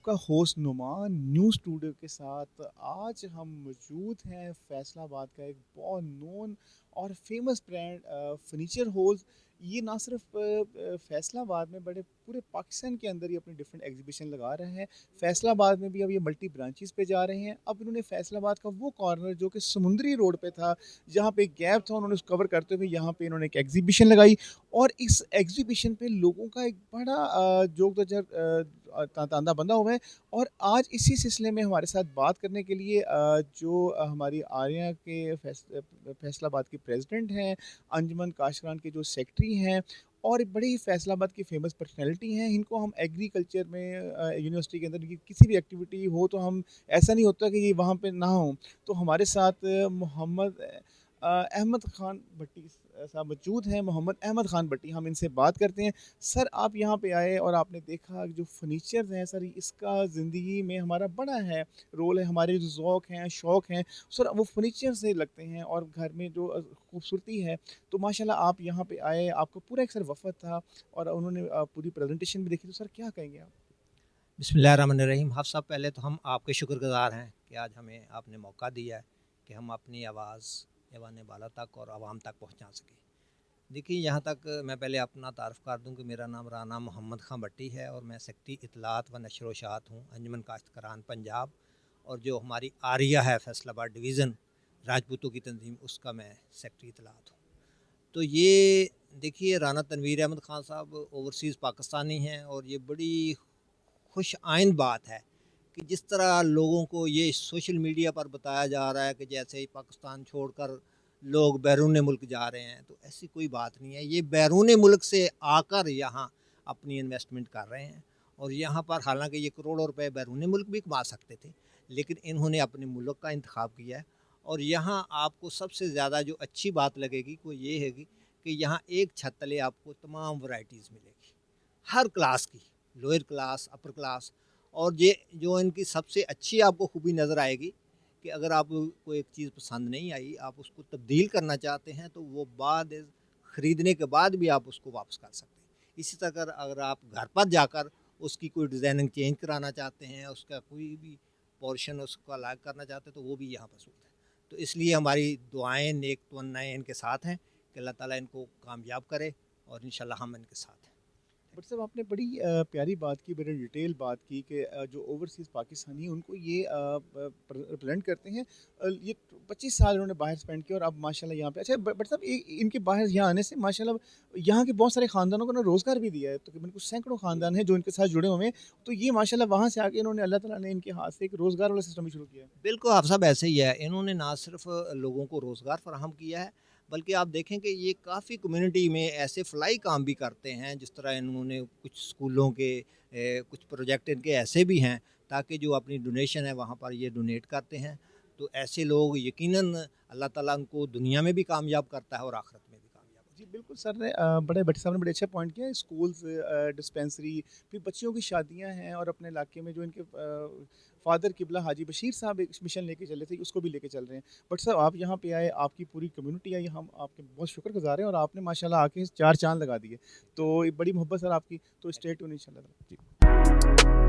आपका host Numan new studio के साथ। आज हम मौजूद हैं फैसलाबाद का एक बहुत नोन और फेमस ब्रांड फर्नीचर हाउस। ये ना सिर्फ फैसलाबाद में बड़े पूरे पाकिस्तान के अंदर ही अपनी डिफरेंट एग्जीबिशन लगा रहे हैं। फैसलाबाद में भी अब ये मल्टी ब्रांचेस पे जा रहे हैं। अब इन्होंने फैसलाबाद का वो कॉर्नर जो कि समुंदरी रोड पे था, जहाँ पे एक गैप था, उन्होंने उसको कवर करते हुए यहाँ पे इन्होंने एक एग्जीबिशन लगाई। और इस एग्जीबिशन पे लोगों का एक बड़ा जोक तांता बंधा हुआ है। और आज इसी सिलसिले में हमारे साथ बात करने के लिए जो हमारी आर्या के फैसलाबाद के प्रेसिडेंट हैं, अंजुमन काशरान के जो सेक्रेटरी हैं, और एक बड़ी ही फैसलाबाद की फेमस पर्सनैलिटी हैं। इनको हम एग्रीकल्चर में यूनिवर्सिटी के अंदर इनकी किसी भी एक्टिविटी हो तो हम ऐसा नहीं होता कि ये वहाँ पे ना हो। तो हमारे साथ मोहम्मद अहमद ख़ान भट्टी साहब मौजूद हैं। मोहम्मद अहमद ख़ान भट्टी, हम इनसे बात करते हैं। सर, आप यहाँ पे आए और आपने देखा जो फर्नीचर्स हैं सर, इसका ज़िंदगी में हमारा बड़ा है रोल है। हमारे जो ज़ौक़ हैं, शौक़ हैं सर, वो फर्नीचर से लगते हैं और घर में जो खूबसूरती है। तो माशाल्लाह आप यहाँ पे आए, आपका पूरा एक सर वफ़द था और उन्होंने पूरी प्रेजेंटेशन भी देखी। तो सर क्या कहेंगे आप? बिस्मिल्लाहिर्रहमानिर्रहीम। आप सब पहले तो हम आपके शुक्रगुज़ार हैं कि आज हमें आपने मौका दिया है कि हम अपनी आवाज़ ऐवान बाला तक और आवाम तक पहुंचा सकें। देखिए, यहाँ तक मैं पहले अपना तारफ़ कर दूं कि मेरा नाम राना मोहम्मद ख़ान भट्टी है और मैं सेक्रेटरी इत्तलात व नशर व शात हूँ, अंजुमन काश्तकारान पंजाब। और जो हमारी आरिया है फैसलाबाद डिवीज़न राजपूतों की तंजीम, उसका मैं सेक्रेटरी इत्तलात हूँ। तो ये देखिए, राना तनवीर अहमद ख़ान साहब ओवरसीज़ पाकिस्तानी हैं और ये बड़ी खुश आइंद बात है कि जिस तरह लोगों को ये सोशल मीडिया पर बताया जा रहा है कि जैसे ही पाकिस्तान छोड़कर लोग बैरून मुल्क जा रहे हैं, तो ऐसी कोई बात नहीं है। ये बैरून मुल्क से आकर यहाँ अपनी इन्वेस्टमेंट कर रहे हैं और यहाँ पर हालांकि ये करोड़ों रुपए बैरून मुल्क भी कमा सकते थे, लेकिन इन्होंने अपने मुल्क का इंतखाब किया है। और यहाँ आपको सबसे ज़्यादा जो अच्छी बात लगेगी वो ये है कि यहाँ एक छत तले आपको तमाम वैरायटीज़ मिलेगी, हर क्लास की, लोअर क्लास, अपर क्लास। और ये जो इनकी सबसे अच्छी आपको खूबी नज़र आएगी कि अगर आपको एक चीज़ पसंद नहीं आई, आप उसको तब्दील करना चाहते हैं, तो वो बाद ख़रीदने के बाद भी आप उसको वापस कर सकते हैं। इसी तरह अगर आप घर पर जाकर उसकी कोई डिज़ाइनिंग चेंज कराना चाहते हैं, उसका कोई भी पोर्शन उसको अलग करना चाहते हैं, तो वो भी यहाँ पर सूट है। तो इसलिए हमारी दुआएँ, नेक तमन्नाएँ इनके साथ हैं कि अल्लाह ताला इनको कामयाब करे और इंशाल्लाह हम इनके साथ हैं। बट साहब, आपने बड़ी प्यारी बात की, बड़ी डिटेल बात की कि जो ओवरसीज़ पाकिस्तानी हैं उनको ये रिप्रेजेंट करते हैं। ये 25 साल उन्होंने बाहर स्पेंड किया और अब माशाल्लाह यहाँ पे अच्छा। बट साहब, इनके बाहर यहाँ आने से माशाल्लाह यहाँ के बहुत सारे ख़ानदानों को ना रोज़गार भी दिया है। तकरीबन कुछ सैकड़ों ख़ानदान हैं जो इनके साथ जुड़े हुए हैं। तो ये माशाल्लाह वहाँ से आके इन्होंने, अल्लाह ताला ने इनके हाथ से एक रोज़गार वाला सिस्टम भी शुरू किया है। बिल्कुल, आप सब ऐसे ही है। इन्होंने ना सिर्फ़ लोगों को रोज़गार फ़राहम किया है, बल्कि आप देखें कि ये काफ़ी कम्युनिटी में ऐसे फ़लाई काम भी करते हैं। जिस तरह इन्होंने कुछ स्कूलों के कुछ प्रोजेक्ट इनके ऐसे भी हैं, ताकि जो अपनी डोनेशन है वहाँ पर ये डोनेट करते हैं। तो ऐसे लोग यकीनन अल्लाह ताला उनको दुनिया में भी कामयाब करता है और आखिरत में भी कामयाब जी करता है। बिल्कुल, सर ने बड़े भट्टी साहब ने बड़े अच्छा पॉइंट किया। स्कूल्स, डिस्पेंसरी, फिर बच्चियों की शादियां हैं, और अपने इलाके में जो इनके फादर किबला हाजी बशीर साहब एक मिशन लेके चले थे, उसको भी लेके चल रहे हैं। बट सर, आप यहाँ पे आए, आपकी पूरी कम्युनिटी आई, हम आपके बहुत शुक्रगुजार हैं और आपने माशाल्लाह आके चार चांद लगा दिए। तो ये बड़ी मोहब्बत सर आपकी। तो स्टे ट्यून इंशाल्लाह जी।